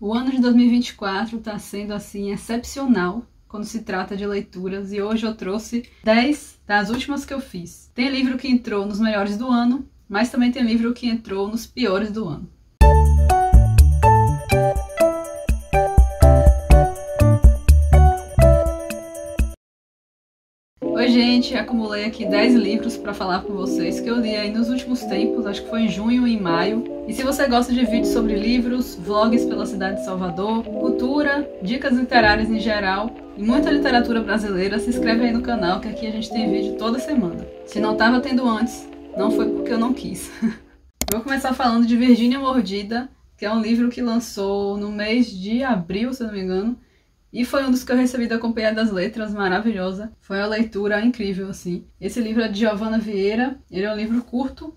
O ano de 2024 está sendo assim excepcional quando se trata de leituras e hoje eu trouxe 10 das últimas que eu fiz. Tem livro que entrou nos melhores do ano, mas também tem livro que entrou nos piores do ano. Oi gente, acumulei aqui 10 livros para falar com vocês que eu li aí nos últimos tempos, acho que foi em junho e em maio. E se você gosta de vídeos sobre livros, vlogs pela cidade de Salvador, cultura, dicas literárias em geral e muita literatura brasileira, se inscreve aí no canal que aqui a gente tem vídeo toda semana. Se não estava tendo antes, não foi porque eu não quis. Vou começar falando de Virgínia Mordida, que é um livro que lançou no mês de abril, se eu não me engano. E foi um dos que eu recebi da Companhia das Letras, maravilhosa. Foi uma leitura incrível, assim. Esse livro é de Giovana Vieira, ele é um livro curto,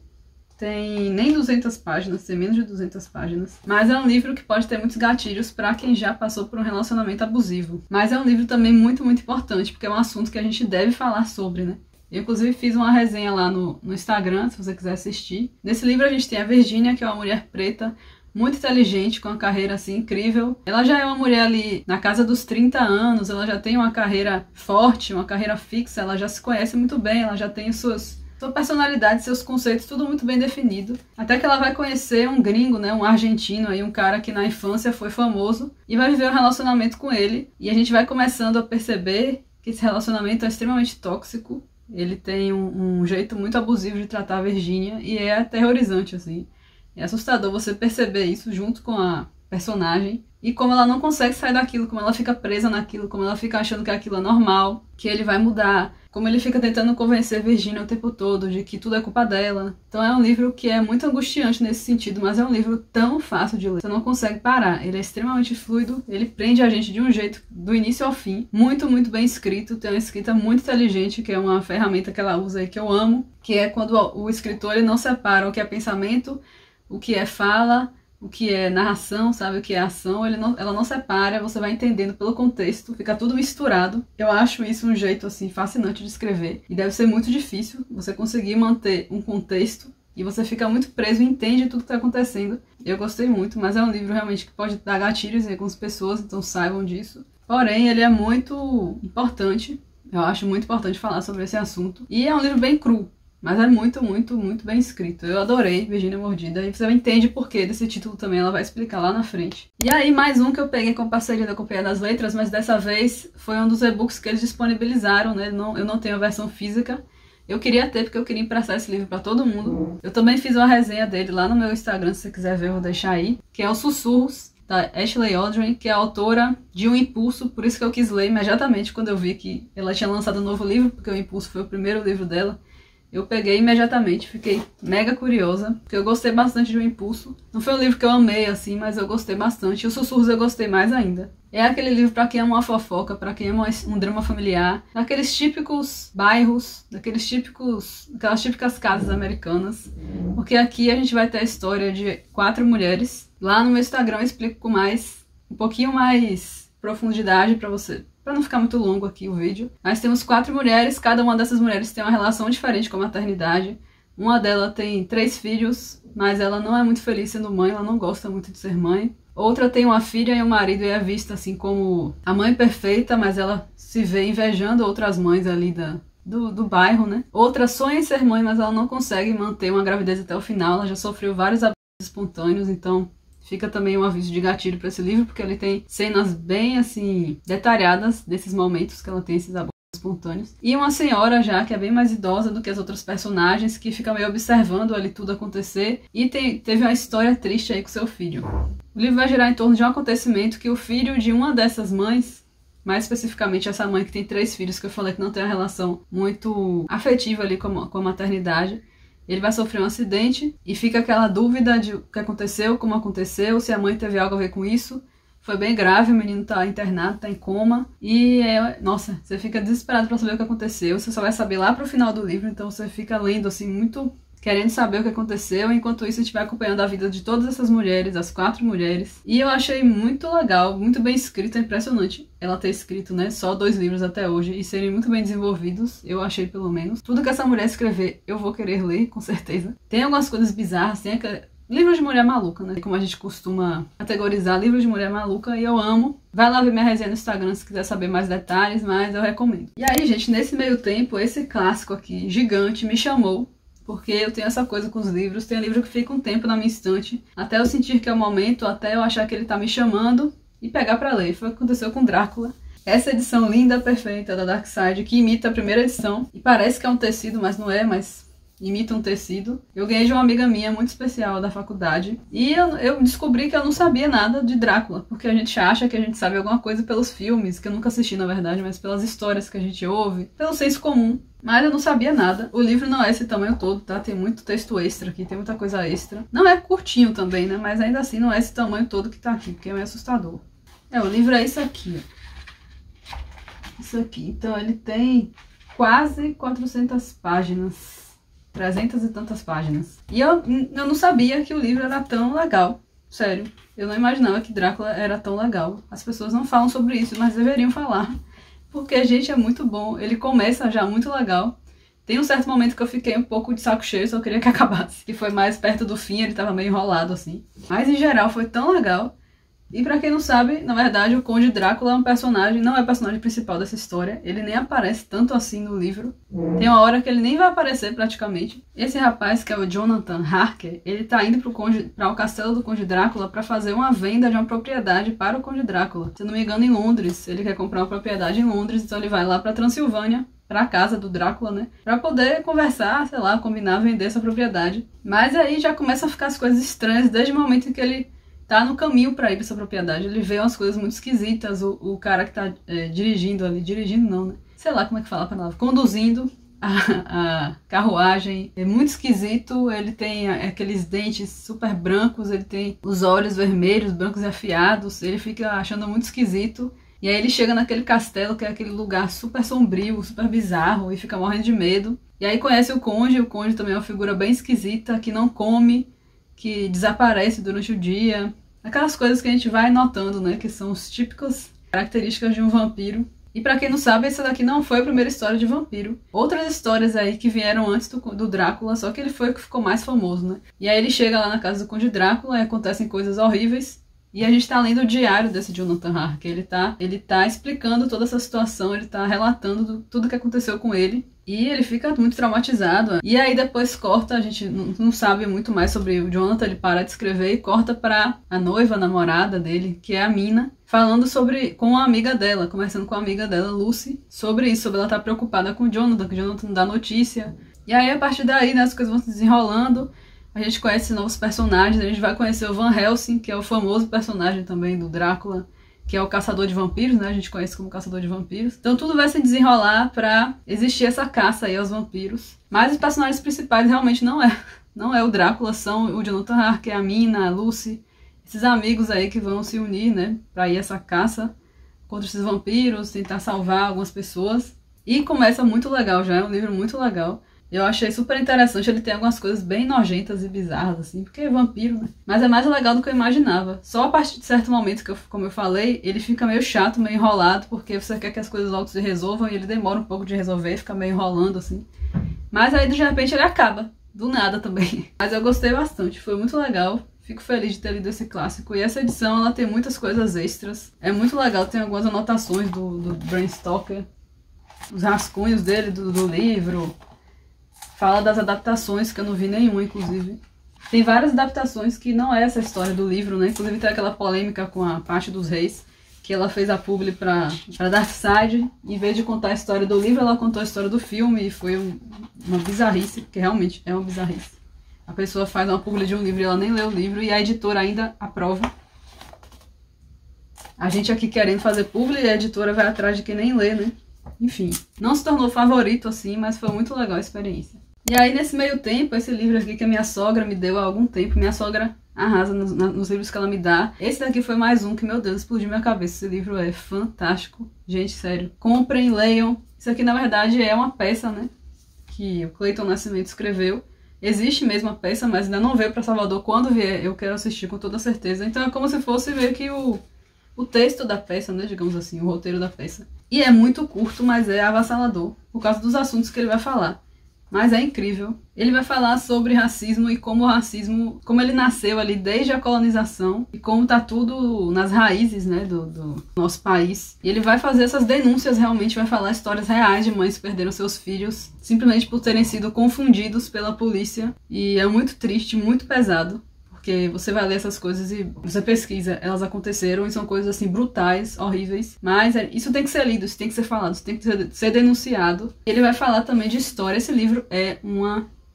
tem nem 200 páginas, tem menos de 200 páginas. Mas é um livro que pode ter muitos gatilhos para quem já passou por um relacionamento abusivo. Mas é um livro também muito, muito importante, porque é um assunto que a gente deve falar sobre, né? Eu, inclusive, fiz uma resenha lá no Instagram, se você quiser assistir. Nesse livro a gente tem a Virgínia, que é uma mulher preta, muito inteligente, com uma carreira assim incrível. Ela já é uma mulher ali na casa dos 30 anos, ela já tem uma carreira forte, uma carreira fixa, ela já se conhece muito bem, ela já tem sua personalidade, seus conceitos, tudo muito bem definido. Até que ela vai conhecer um gringo, né, um argentino aí, um cara que na infância foi famoso, e vai viver um relacionamento com ele. E a gente vai começando a perceber que esse relacionamento é extremamente tóxico. Ele tem um jeito muito abusivo de tratar a Virgínia e é aterrorizante, assim. É assustador você perceber isso junto com a personagem e como ela não consegue sair daquilo, como ela fica presa naquilo, como ela fica achando que aquilo é normal, que ele vai mudar, como ele fica tentando convencer Virgínia o tempo todo de que tudo é culpa dela. Então é um livro que é muito angustiante nesse sentido, mas é um livro tão fácil de ler. Você não consegue parar, ele é extremamente fluido, ele prende a gente de um jeito do início ao fim, muito, muito bem escrito, tem uma escrita muito inteligente, que é uma ferramenta que ela usa e que eu amo, que é quando o escritor ele não separa o que é pensamento, o que é fala, o que é narração, sabe? O que é ação, ela não separa, você vai entendendo pelo contexto, fica tudo misturado. Eu acho isso um jeito, assim, fascinante de escrever. E deve ser muito difícil você conseguir manter um contexto e você fica muito preso e entende tudo que está acontecendo. Eu gostei muito, mas é um livro realmente que pode dar gatilhos em algumas pessoas, então saibam disso. Porém, ele é muito importante, eu acho muito importante falar sobre esse assunto. E é um livro bem cru. Mas é muito, muito, muito bem escrito. Eu adorei Virgínia Mordida. E você entende o porquê desse título também. Ela vai explicar lá na frente. E aí, mais um que eu peguei com parceria da Companhia das Letras. Mas dessa vez foi um dos e-books que eles disponibilizaram, né? Eu não tenho a versão física. Eu queria ter, porque eu queria emprestar esse livro pra todo mundo. Eu também fiz uma resenha dele lá no meu Instagram. Se você quiser ver, eu vou deixar aí. Que é o Sussurros, da Ashley Aldrin, que é a autora de Um Impulso. Por isso que eu quis ler imediatamente quando eu vi que ela tinha lançado um novo livro. Porque O Impulso foi o primeiro livro dela. Eu peguei imediatamente, fiquei mega curiosa, porque eu gostei bastante de Um Impulso. Não foi um livro que eu amei, assim, mas eu gostei bastante. E Os Sussurros eu gostei mais ainda. É aquele livro para quem ama uma fofoca, para quem ama um drama familiar, daqueles típicos bairros, aquelas típicas casas americanas. Porque aqui a gente vai ter a história de 4 mulheres. Lá no meu Instagram eu explico com um pouquinho mais profundidade para você. Para não ficar muito longo aqui o vídeo. Mas temos 4 mulheres, cada uma dessas mulheres tem uma relação diferente com a maternidade. Uma delas tem 3 filhos, mas ela não é muito feliz sendo mãe, ela não gosta muito de ser mãe. Outra tem uma filha e um marido e é vista assim como a mãe perfeita, mas ela se vê invejando outras mães ali do bairro, né? Outra sonha em ser mãe, mas ela não consegue manter uma gravidez até o final, ela já sofreu vários abortos espontâneos, então fica também um aviso de gatilho para esse livro, porque ele tem cenas bem, assim, detalhadas desses momentos que ela tem esses abortos espontâneos. E uma senhora já, que é bem mais idosa do que as outras personagens, que fica meio observando ali tudo acontecer e teve uma história triste aí com seu filho. O livro vai girar em torno de um acontecimento que o filho de uma dessas mães, mais especificamente essa mãe que tem 3 filhos, que eu falei que não tem uma relação muito afetiva ali com a maternidade, ele vai sofrer um acidente e fica aquela dúvida de o que aconteceu, como aconteceu, se a mãe teve algo a ver com isso. Foi bem grave, o menino tá internado, tá em coma. E, nossa, você fica desesperado pra saber o que aconteceu. Você só vai saber lá pro final do livro, então você fica lendo, assim, muito querendo saber o que aconteceu. Enquanto isso, a gente vai acompanhando a vida de todas essas mulheres, as 4 mulheres. E eu achei muito legal, muito bem escrito, é impressionante ela ter escrito, né, só 2 livros até hoje e serem muito bem desenvolvidos, eu achei pelo menos. Tudo que essa mulher escrever, eu vou querer ler, com certeza. Tem algumas coisas bizarras, tem livros de mulher maluca, né? Como a gente costuma categorizar livros de mulher maluca, e eu amo. Vai lá ver minha resenha no Instagram se quiser saber mais detalhes, mas eu recomendo. E aí, gente, nesse meio tempo, esse clássico aqui, gigante, me chamou. Porque eu tenho essa coisa com os livros, tem livro que fica um tempo na minha estante, até eu sentir que é o momento, até eu achar que ele tá me chamando e pegar pra ler. Foi o que aconteceu com Drácula. Essa edição linda, perfeita da Dark Side, que imita a primeira edição, e parece que é um tecido, mas não é, mas imita um tecido. Eu ganhei de uma amiga minha muito especial da faculdade, e eu descobri que eu não sabia nada de Drácula, porque a gente acha que a gente sabe alguma coisa pelos filmes, que eu nunca assisti na verdade, mas pelas histórias que a gente ouve, pelo senso comum. Mas eu não sabia nada. O livro não é esse tamanho todo, tá? Tem muito texto extra aqui, tem muita coisa extra. Não é curtinho também, né? Mas ainda assim não é esse tamanho todo que tá aqui, porque é meio assustador. O livro é isso aqui, ó. Isso aqui. Então ele tem quase 400 páginas. 300 e tantas páginas. E eu não sabia que o livro era tão legal. Sério. Eu não imaginava que Drácula era tão legal. As pessoas não falam sobre isso, mas deveriam falar. Porque, gente, é muito bom. Ele começa já muito legal. Tem um certo momento que eu fiquei um pouco de saco cheio, só queria que acabasse. Que foi mais perto do fim, ele tava meio enrolado, assim. Mas, em geral, foi tão legal. E pra quem não sabe, na verdade, o Conde Drácula é um personagem, não é o personagem principal dessa história. Ele nem aparece tanto assim no livro. Tem uma hora que ele nem vai aparecer, praticamente. Esse rapaz, que é o Jonathan Harker, ele tá indo para o castelo do Conde Drácula pra fazer uma venda de uma propriedade para o Conde Drácula. Se eu não me engano, em Londres. Ele quer comprar uma propriedade em Londres, então ele vai lá pra Transilvânia, pra casa do Drácula, né? Pra poder conversar, sei lá, combinar, vender essa propriedade. Mas aí já começam a ficar as coisas estranhas desde o momento em que ele tá no caminho pra ir pra essa propriedade. Ele vê umas coisas muito esquisitas. O cara que tá dirigindo ali, dirigindo não, né? Sei lá como é que fala a palavra. Conduzindo a carruagem. É muito esquisito. Ele tem aqueles dentes super brancos. Ele tem os olhos vermelhos, brancos e afiados. Ele fica achando muito esquisito. E aí ele chega naquele castelo, que é aquele lugar super sombrio, super bizarro, e fica morrendo de medo. E aí conhece o conde também é uma figura bem esquisita, que não come, que desaparece durante o dia. Aquelas coisas que a gente vai notando, né? Que são as típicas características de um vampiro. E pra quem não sabe, essa daqui não foi a primeira história de vampiro. Outras histórias aí que vieram antes do Drácula, só que ele foi o que ficou mais famoso, né? E aí ele chega lá na casa do Conde Drácula e acontecem coisas horríveis. E a gente tá lendo o diário desse Jonathan Harker. Ele tá explicando toda essa situação, ele tá relatando tudo que aconteceu com ele. E ele fica muito traumatizado. E aí depois corta, a gente não sabe muito mais sobre o Jonathan, ele para de escrever e corta pra a noiva, a namorada dele, que é a Mina, falando com a amiga dela, conversando com a amiga dela, Lucy, sobre isso, sobre ela estar preocupada com o Jonathan, que o Jonathan não dá notícia. E aí a partir daí, né, as coisas vão se desenrolando. A gente conhece novos personagens, a gente vai conhecer o Van Helsing, que é o famoso personagem também do Drácula, que é o caçador de vampiros, né? A gente conhece como caçador de vampiros. Então tudo vai se desenrolar pra existir essa caça aí aos vampiros. Mas os personagens principais realmente não é o Drácula, são o Jonathan Harker, a Mina, a Lucy, esses amigos aí que vão se unir, né? Pra ir essa caça contra esses vampiros, tentar salvar algumas pessoas. E começa muito legal já, é um livro muito legal. Eu achei super interessante, ele tem algumas coisas bem nojentas e bizarras, assim, porque é vampiro, né? Mas é mais legal do que eu imaginava. Só a partir de certo momento, como eu falei, ele fica meio chato, meio enrolado, porque você quer que as coisas logo se resolvam e ele demora um pouco de resolver, fica meio enrolando, assim. Mas aí, de repente, ele acaba. Do nada também. Mas eu gostei bastante, foi muito legal. Fico feliz de ter lido esse clássico. E essa edição, ela tem muitas coisas extras. É muito legal, tem algumas anotações do Bram Stoker. Os rascunhos dele, do livro. Fala das adaptações, que eu não vi nenhuma, inclusive. Tem várias adaptações que não é essa história do livro, né? Inclusive tem aquela polêmica com a Parte dos Reis, que ela fez a publi pra Dark Side. Em vez de contar a história do livro, ela contou a história do filme. E foi uma bizarrice, porque realmente é uma bizarrice. A pessoa faz uma publi de um livro e ela nem lê o livro, e a editora ainda aprova. A gente aqui querendo fazer publi e a editora vai atrás de quem nem lê, né? Enfim, não se tornou favorito assim, mas foi muito legal a experiência. E aí, nesse meio tempo, esse livro aqui que a minha sogra me deu há algum tempo, minha sogra arrasa nos livros que ela me dá. Esse daqui foi mais um que, meu Deus, explodiu minha cabeça. Esse livro é fantástico. Gente, sério. Comprem, leiam. Isso aqui, na verdade, é uma peça, né? Que o Cleiton Nascimento escreveu. Existe mesmo a peça, mas ainda não veio pra Salvador. Quando vier, eu quero assistir com toda certeza. Então é como se fosse meio que o texto da peça, né? Digamos assim, o roteiro da peça. E é muito curto, mas é avassalador. Por causa dos assuntos que ele vai falar. mas é incrível. Ele vai falar sobre racismo e como o racismo, como ele nasceu ali desde a colonização e como tá tudo nas raízes, né, do nosso país. E ele vai fazer essas denúncias, realmente vai falar histórias reais de mães que perderam seus filhos simplesmente por terem sido confundidos pela polícia. E é muito triste, muito pesado. Porque você vai ler essas coisas e você pesquisa, elas aconteceram e são coisas assim brutais, horríveis. Mas isso tem que ser lido, isso tem que ser falado, isso tem que ser denunciado. E ele vai falar também de história. Esse livro é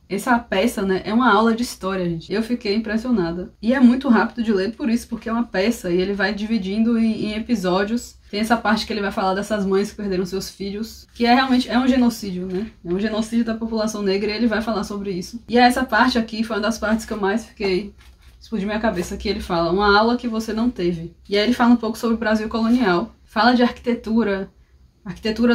essa peça, né, é uma aula de história, gente. Eu fiquei impressionada. E é muito rápido de ler por isso, porque é uma peça e ele vai dividindo em episódios. Tem essa parte que ele vai falar dessas mães que perderam seus filhos, que realmente um genocídio, né? É um genocídio da população negra e ele vai falar sobre isso. E essa parte aqui foi uma das partes que eu mais fiquei... explodiu minha cabeça, que ele fala uma aula que você não teve. E aí ele fala um pouco sobre o Brasil colonial. Fala de arquitetura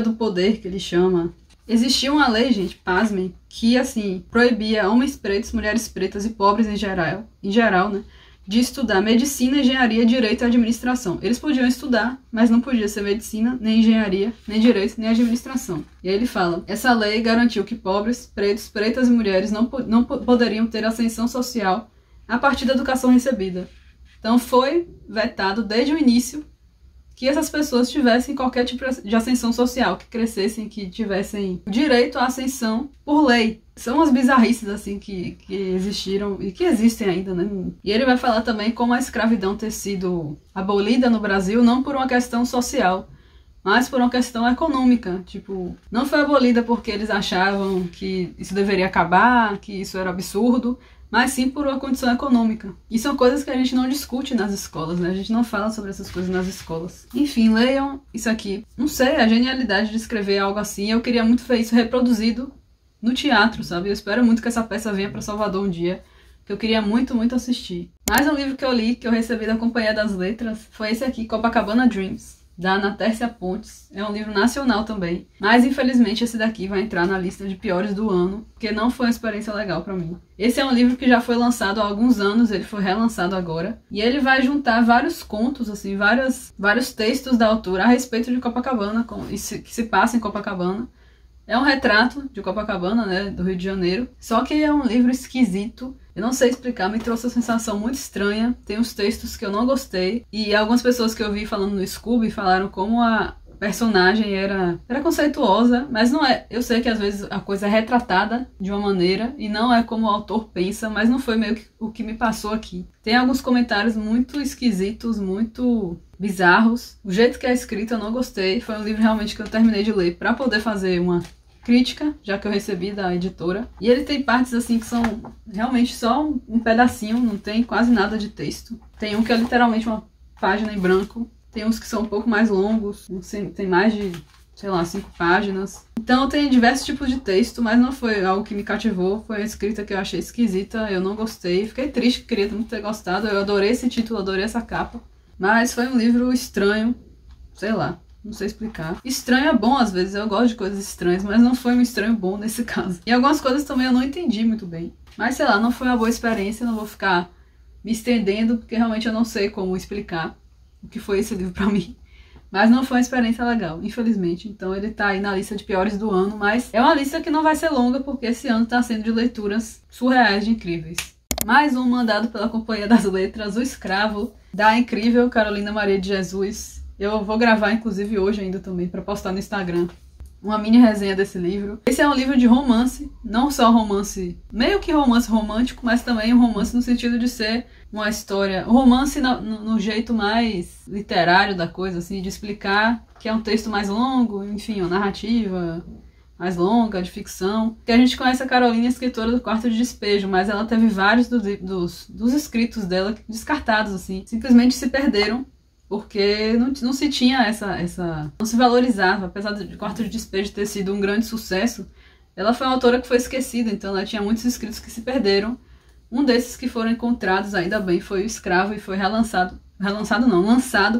do poder, que ele chama. Existia uma lei, gente, pasmem, que, assim, proibia homens pretos, mulheres pretas e pobres em geral, né, de estudar medicina, engenharia, direito e administração. Eles podiam estudar, mas não podia ser medicina, nem engenharia, nem direito, nem administração. E aí ele fala, essa lei garantiu que pobres, pretos, pretas e mulheres não poderiam ter ascensão social a partir da educação recebida. Então foi vetado desde o início que essas pessoas tivessem qualquer tipo de ascensão social, que crescessem, que tivessem direito à ascensão por lei. São umas bizarrices assim que existiram e que existem ainda, né? E ele vai falar também como a escravidão ter sido abolida no Brasil não por uma questão social, mas por uma questão econômica. Tipo, não foi abolida porque eles achavam que isso deveria acabar, que isso era absurdo, mas sim por uma condição econômica. E são coisas que a gente não discute nas escolas, né? A gente não fala sobre essas coisas nas escolas. Enfim, leiam isso aqui. Não sei, a genialidade de escrever algo assim. Eu queria muito ver isso reproduzido no teatro, sabe? Eu espero muito que essa peça venha para Salvador um dia, que eu queria muito, muito assistir. Mais um livro que eu li, que eu recebi da Companhia das Letras, foi esse aqui, Copacabana Dreams, da Ana Tércia Pontes. É um livro nacional também. Mas, infelizmente, esse daqui vai entrar na lista de piores do ano, porque não foi uma experiência legal pra mim. Esse é um livro que já foi lançado há alguns anos, ele foi relançado agora. E ele vai juntar vários contos, assim, vários textos da autora a respeito de Copacabana, que se passa em Copacabana. É um retrato de Copacabana, né, do Rio de Janeiro. Só que é um livro esquisito. Eu não sei explicar, me trouxe uma sensação muito estranha. Tem uns textos que eu não gostei. E algumas pessoas que eu vi falando no Scooby falaram como a personagem era conceituosa, mas não é. Eu sei que às vezes a coisa é retratada de uma maneira e não é como o autor pensa, mas não foi meio que o que me passou aqui. Tem alguns comentários muito esquisitos, muito bizarros. O jeito que é escrito eu não gostei. Foi um livro realmente que eu terminei de ler para poder fazer uma crítica, já que eu recebi da editora. E ele tem partes assim que são realmente só um pedacinho, não tem quase nada de texto. Tem um que é literalmente uma página em branco. Tem uns que são um pouco mais longos, tem mais de, sei lá, 5 páginas. Então tem diversos tipos de texto, mas não foi algo que me cativou. Foi a escrita que eu achei esquisita, eu não gostei. Fiquei triste, queria muito ter gostado. Eu adorei esse título, adorei essa capa. Mas foi um livro estranho, sei lá, não sei explicar. Estranho é bom às vezes, eu gosto de coisas estranhas, mas não foi um estranho bom nesse caso. E algumas coisas também eu não entendi muito bem. Mas sei lá, não foi uma boa experiência, não vou ficar me estendendo, porque realmente eu não sei como explicar o que foi esse livro pra mim. Mas não foi uma experiência legal, infelizmente. Então ele tá aí na lista de piores do ano, mas é uma lista que não vai ser longa, porque esse ano tá sendo de leituras surreais de incríveis. Mais um mandado pela Companhia das Letras, O Escravo, da incrível Carolina Maria de Jesus. Eu vou gravar, inclusive, hoje ainda também, pra postar no Instagram uma mini resenha desse livro. Esse é um livro de romance, não só romance, meio que romance romântico, mas também um romance no sentido de ser uma história, um romance no jeito mais literário da coisa, assim, de explicar que é um texto mais longo, enfim, uma narrativa mais longa, de ficção. Que a gente conhece a Carolina, escritora do Quarto de Despejo, mas ela teve vários dos escritos dela descartados, assim, simplesmente se perderam, porque não se tinha não se valorizava, apesar de Quarto de Despejo ter sido um grande sucesso. Ela foi uma autora que foi esquecida, então ela tinha muitos escritos que se perderam. Um desses que foram encontrados, ainda bem, foi O Escravo e foi lançado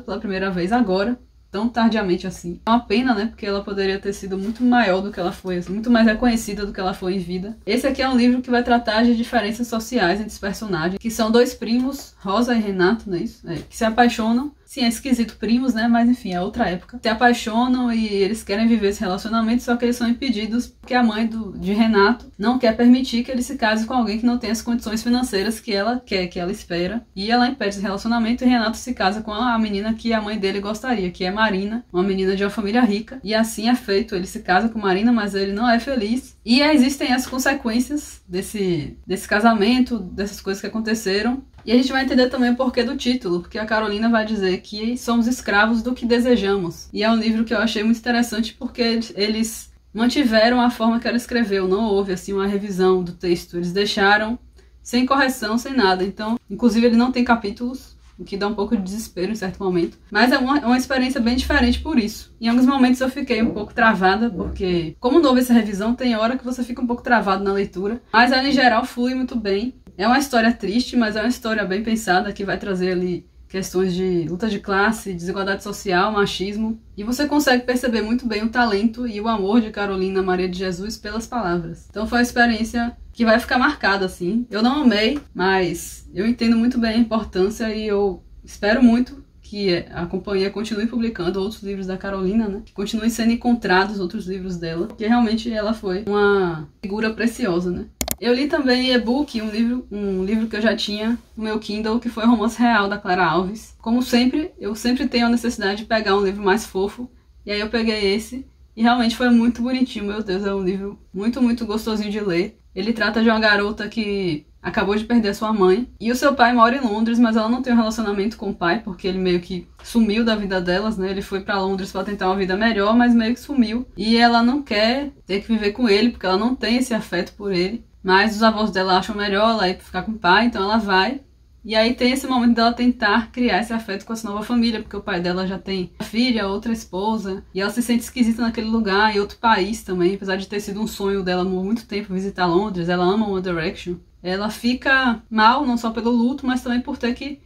pela primeira vez agora, tão tardiamente assim. É uma pena, né, porque ela poderia ter sido muito maior do que ela foi, assim, muito mais reconhecida do que ela foi em vida. Esse aqui é um livro que vai tratar de diferenças sociais entre os personagens, que são dois primos, Rosa e Renato, não é isso? Que se apaixonam Sim, é esquisito primos, né? Mas enfim, é outra época. Se apaixonam e eles querem viver esse relacionamento, só que eles são impedidos porque a mãe de Renato não quer permitir que ele se case com alguém que não tem as condições financeiras que ela quer, que ela espera. E ela impede esse relacionamento e Renato se casa com a menina que a mãe dele gostaria, que é Marina, uma menina de uma família rica. E assim é feito, ele se casa com Marina, mas ele não é feliz. E existem as consequências desse casamento, dessas coisas que aconteceram. E a gente vai entender também o porquê do título, porque a Carolina vai dizer que somos escravos do que desejamos. E é um livro que eu achei muito interessante porque eles mantiveram a forma que ela escreveu, não houve assim uma revisão do texto, eles deixaram sem correção, sem nada. Então, inclusive ele não tem capítulos, o que dá um pouco de desespero em certo momento. Mas é uma experiência bem diferente por isso. Em alguns momentos eu fiquei um pouco travada, porque como não houve essa revisão, tem hora que você fica um pouco travado na leitura. Mas ela, em geral, flui muito bem. É uma história triste, mas é uma história bem pensada, que vai trazer ali questões de luta de classe, desigualdade social, machismo. E você consegue perceber muito bem o talento e o amor de Carolina Maria de Jesus pelas palavras. Então foi uma experiência que vai ficar marcada, assim. Eu não amei, mas eu entendo muito bem a importância e eu espero muito que a companhia continue publicando outros livros da Carolina, né? Que continuem sendo encontrados outros livros dela, porque realmente ela foi uma figura preciosa, né? Eu li também e-book, um livro que eu já tinha no meu Kindle, que foi Romance Real, da Clara Alves. Como sempre, eu sempre tenho a necessidade de pegar um livro mais fofo, e aí eu peguei esse, e realmente foi muito bonitinho, meu Deus, é um livro muito, muito gostosinho de ler. Ele trata de uma garota que acabou de perder sua mãe, e o seu pai mora em Londres, mas ela não tem um relacionamento com o pai, porque ele meio que sumiu da vida delas, né? Ele foi pra Londres pra tentar uma vida melhor, mas meio que sumiu. E ela não quer ter que viver com ele, porque ela não tem esse afeto por ele. Mas os avós dela acham melhor ela ir ficar com o pai, então ela vai. E aí tem esse momento dela tentar criar esse afeto com essa nova família, porque o pai dela já tem filha, outra esposa, e ela se sente esquisita naquele lugar, em outro país também, apesar de ter sido um sonho dela há muito tempo visitar Londres, ela ama One Direction. Ela fica mal, não só pelo luto, mas também por ter que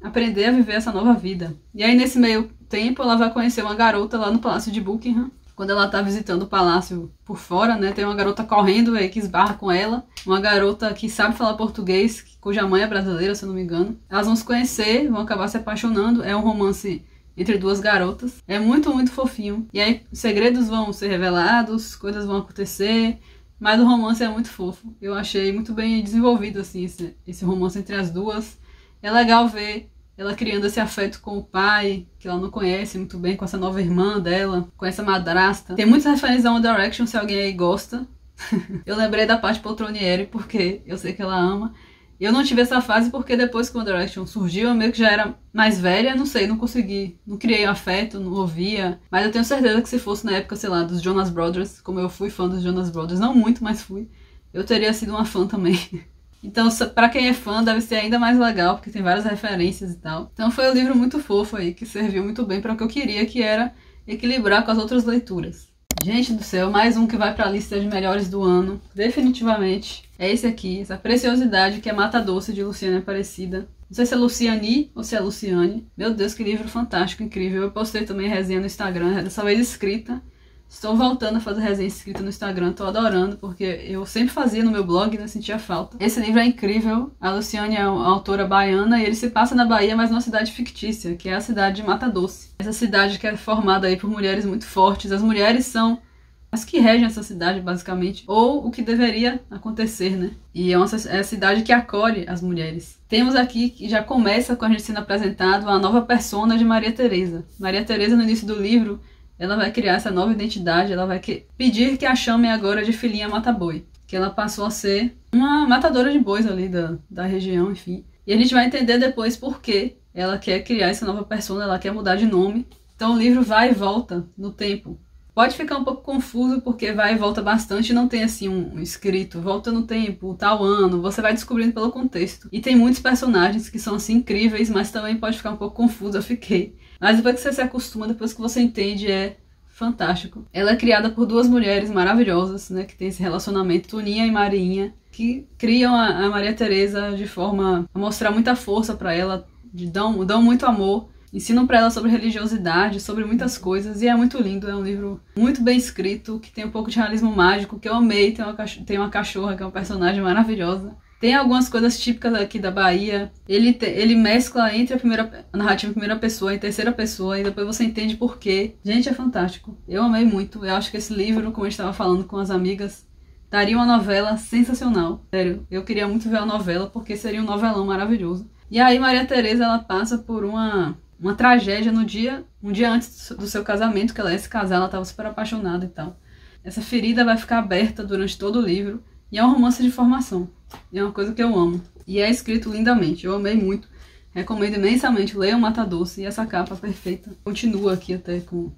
aprender a viver essa nova vida. E aí nesse meio tempo ela vai conhecer uma garota lá no Palácio de Buckingham. Quando ela tá visitando o palácio por fora, né, tem uma garota correndo aí que esbarra com ela. Uma garota que sabe falar português, cuja mãe é brasileira, se eu não me engano. Elas vão se conhecer, vão acabar se apaixonando. É um romance entre duas garotas. É muito, muito fofinho. E aí segredos vão ser revelados, coisas vão acontecer. Mas o romance é muito fofo. Eu achei muito bem desenvolvido, assim, esse romance entre as duas. É legal ver ela criando esse afeto com o pai, que ela não conhece muito bem, com essa nova irmã dela, com essa madrasta. Tem muitas referências a One Direction, se alguém aí gosta. Eu lembrei da parte Poltronieri, porque eu sei que ela ama. Eu não tive essa fase porque depois que One Direction surgiu, eu meio que já era mais velha, não sei, não consegui, não criei um afeto, não ouvia. Mas eu tenho certeza que se fosse na época, sei lá, dos Jonas Brothers, como eu fui fã dos Jonas Brothers, não muito, mas fui, eu teria sido uma fã também. Então, pra quem é fã, deve ser ainda mais legal, porque tem várias referências e tal. Então foi um livro muito fofo aí, que serviu muito bem para o que eu queria, que era equilibrar com as outras leituras. Gente do céu, mais um que vai pra lista de melhores do ano, definitivamente. É esse aqui, essa preciosidade que é Mata Doce, de Luciane Aparecida. Não sei se é Luciani ou se é Luciane. Meu Deus, que livro fantástico, incrível. Eu postei também resenha no Instagram, dessa vez escrita. Estou voltando a fazer resenha escrita no Instagram, tô adorando, porque eu sempre fazia no meu blog, né, sentia falta. Esse livro é incrível, a Luciane é uma autora baiana e ele se passa na Bahia, mas numa cidade fictícia, que é a cidade de Mata Doce. Essa cidade que é formada aí por mulheres muito fortes, as mulheres são as que regem essa cidade, basicamente, ou o que deveria acontecer, né? E é a cidade que acolhe as mulheres. Temos aqui, que já começa com a gente sendo apresentado, a nova persona de Maria Teresa. Maria Teresa, no início do livro, ela vai criar essa nova identidade, ela vai pedir que a chamem agora de filhinha mata-boi, que ela passou a ser uma matadora de bois ali da região, enfim. E a gente vai entender depois por que ela quer criar essa nova persona, ela quer mudar de nome. Então o livro vai e volta no tempo. Pode ficar um pouco confuso porque vai e volta bastante, não tem assim um escrito, volta no tempo, tal ano, você vai descobrindo pelo contexto. E tem muitos personagens que são assim incríveis, mas também pode ficar um pouco confuso, eu fiquei. Mas depois que você se acostuma, depois que você entende, é fantástico. Ela é criada por duas mulheres maravilhosas, né, que tem esse relacionamento, Toninha e Marinha, que criam a Maria Teresa de forma a mostrar muita força para ela, dão muito amor, ensinam para ela sobre religiosidade, sobre muitas coisas, e é muito lindo, é um livro muito bem escrito, que tem um pouco de realismo mágico, que eu amei, tem uma cachorra que é uma personagem maravilhosa. Tem algumas coisas típicas aqui da Bahia. Ele mescla entre a narrativa em primeira pessoa e terceira pessoa, e depois você entende por quê. Gente, é fantástico. Eu amei muito. Eu acho que esse livro, como a gente estava falando com as amigas, daria uma novela sensacional. Sério, eu queria muito ver a novela, porque seria um novelão maravilhoso. E aí Maria Teresa, ela passa por uma tragédia um dia antes do seu casamento, que ela ia se casar, ela estava super apaixonada e tal. Essa ferida vai ficar aberta durante todo o livro, e é um romance de formação. E é uma coisa que eu amo. E é escrito lindamente, eu amei muito. Recomendo imensamente, leiam Mata Doce, e essa capa perfeita. Continua aqui até com...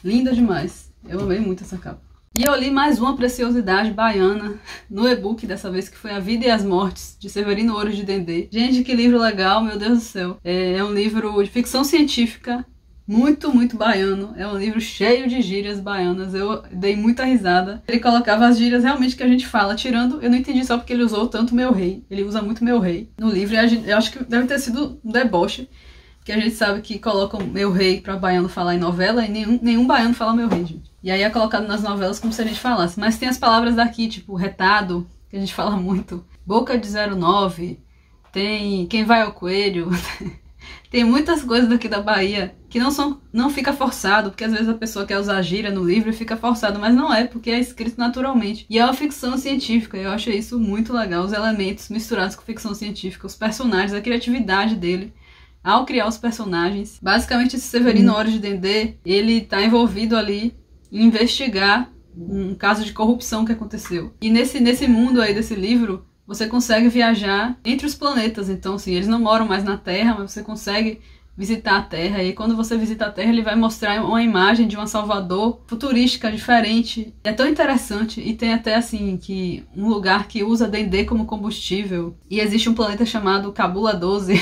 Linda demais. Eu amei muito essa capa. E eu li mais uma preciosidade baiana no e-book dessa vez, que foi A Vida e as Mortes, de Severino Ouro de Dendê. Gente, que livro legal, meu Deus do céu. É um livro de ficção científica, muito, muito baiano. É um livro cheio de gírias baianas, eu dei muita risada. Ele colocava as gírias realmente que a gente fala, tirando, eu não entendi só porque ele usou tanto meu rei. Ele usa muito meu rei no livro, e eu acho que deve ter sido um deboche, porque a gente sabe que colocam meu rei pra baiano falar em novela, e nenhum baiano fala meu rei, gente. E aí é colocado nas novelas como se a gente falasse. Mas tem as palavras daqui, tipo retado, que a gente fala muito. Boca de 09, tem quem vai ao coelho. Tem muitas coisas daqui da Bahia que não fica forçado, porque às vezes a pessoa quer usar gíria no livro e fica forçado, mas não é, porque é escrito naturalmente. E é uma ficção científica, eu achei isso muito legal, os elementos misturados com ficção científica, os personagens, a criatividade dele ao criar os personagens. Basicamente, esse Severino Ouro de Dendê, ele tá envolvido ali em investigar um caso de corrupção que aconteceu. E nesse mundo aí desse livro, você consegue viajar entre os planetas. Então, assim, eles não moram mais na Terra, mas você consegue visitar a Terra. E quando você visita a Terra, ele vai mostrar uma imagem de uma Salvador futurística, diferente. É tão interessante. E tem até, assim, que um lugar que usa Dendê como combustível. E existe um planeta chamado Cabula 12.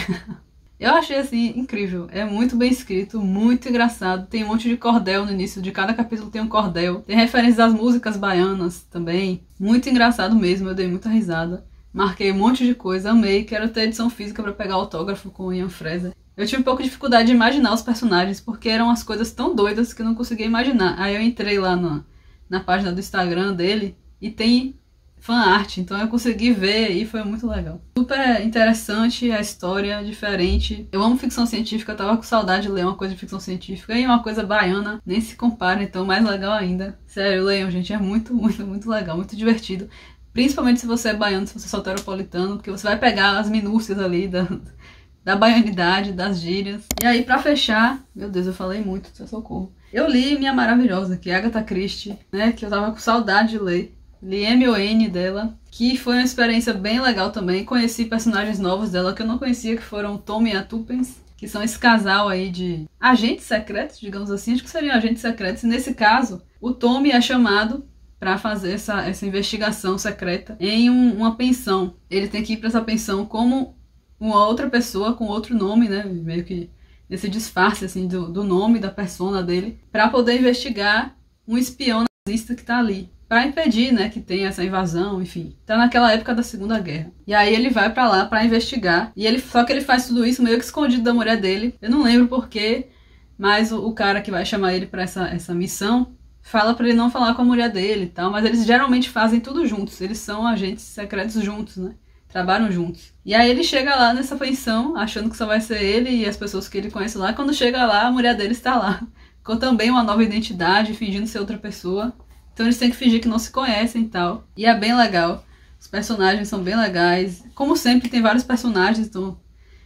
Eu achei, assim, incrível. É muito bem escrito, muito engraçado. Tem um monte de cordel no início, de cada capítulo tem um cordel. Tem referências às músicas baianas também. Muito engraçado mesmo, eu dei muita risada. Marquei um monte de coisa, amei. Quero ter edição física pra pegar autógrafo com o Ian Fraser. Eu tive um pouco de dificuldade de imaginar os personagens, porque eram as coisas tão doidas que eu não conseguia imaginar. Aí eu entrei lá na página do Instagram dele e tem fanart, então eu consegui ver e foi muito legal. Super interessante a história, diferente. Eu amo ficção científica, eu tava com saudade de ler uma coisa de ficção científica, e uma coisa baiana nem se compara, então mais legal ainda. Sério, leiam, gente, é muito, muito, muito legal, muito divertido. Principalmente se você é baiano, se você é soteropolitano, porque você vai pegar as minúcias ali da baianidade, das gírias. E aí, pra fechar, meu Deus, eu falei muito, socorro. Eu li Minha Maravilhosa, que é Agatha Christie, né, que eu tava com saudade de ler. Li M.O.N. dela, que foi uma experiência bem legal também. Conheci personagens novos dela que eu não conhecia, que foram Tom e a Tuppence, que são esse casal aí de agentes secretos, digamos assim. Acho que seriam agentes secretos. E nesse caso, o Tommy é chamado para fazer essa investigação secreta em uma pensão. Ele tem que ir para essa pensão como uma outra pessoa com outro nome, né? Meio que esse disfarce assim do nome da persona dele, para poder investigar um espião nazista que tá ali, para impedir, né, que tenha essa invasão, enfim. Tá naquela época da Segunda Guerra. E aí ele vai para lá para investigar, e só que ele faz tudo isso meio que escondido da mulher dele. Eu não lembro porquê, mas o cara que vai chamar ele para essa missão fala pra ele não falar com a mulher dele e tal, mas eles geralmente fazem tudo juntos, eles são agentes secretos juntos, né? Trabalham juntos. E aí ele chega lá nessa pensão, achando que só vai ser ele e as pessoas que ele conhece lá. Quando chega lá, a mulher dele está lá, com também uma nova identidade, fingindo ser outra pessoa. Então eles têm que fingir que não se conhecem e tal. E é bem legal, os personagens são bem legais. Como sempre, tem vários personagens, então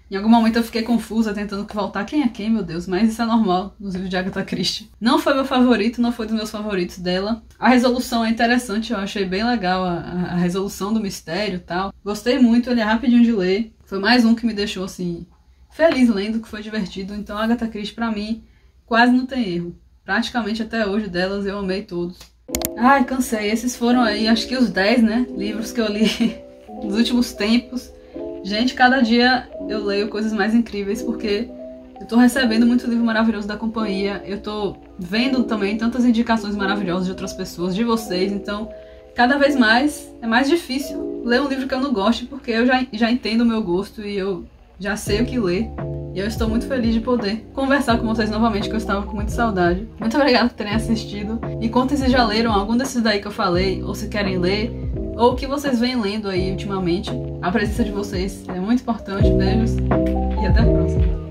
em algum momento eu fiquei confusa, tentando voltar quem é quem, meu Deus, mas isso é normal nos livros de Agatha Christie. Não foi meu favorito, não foi dos meus favoritos dela. A resolução é interessante, eu achei bem legal a resolução do mistério e tal. Gostei muito, ele é rapidinho de ler. Foi mais um que me deixou, assim, feliz lendo, que foi divertido. Então a Agatha Christie, pra mim, quase não tem erro. Praticamente até hoje delas eu amei todos. Ai, cansei. Esses foram aí, acho que os 10, né, livros que eu li nos últimos tempos. Gente, cada dia eu leio coisas mais incríveis, porque eu tô recebendo muito livro maravilhoso da companhia, eu tô vendo também tantas indicações maravilhosas de outras pessoas, de vocês, então cada vez mais é mais difícil ler um livro que eu não goste, porque eu já entendo o meu gosto e eu já sei o que ler. E eu estou muito feliz de poder conversar com vocês novamente, que eu estava com muita saudade. Muito obrigada por terem assistido. E contem se já leram algum desses daí que eu falei, ou se querem ler. ou o que vocês vêm lendo aí ultimamente. A presença de vocês é muito importante. Beijos e até a próxima.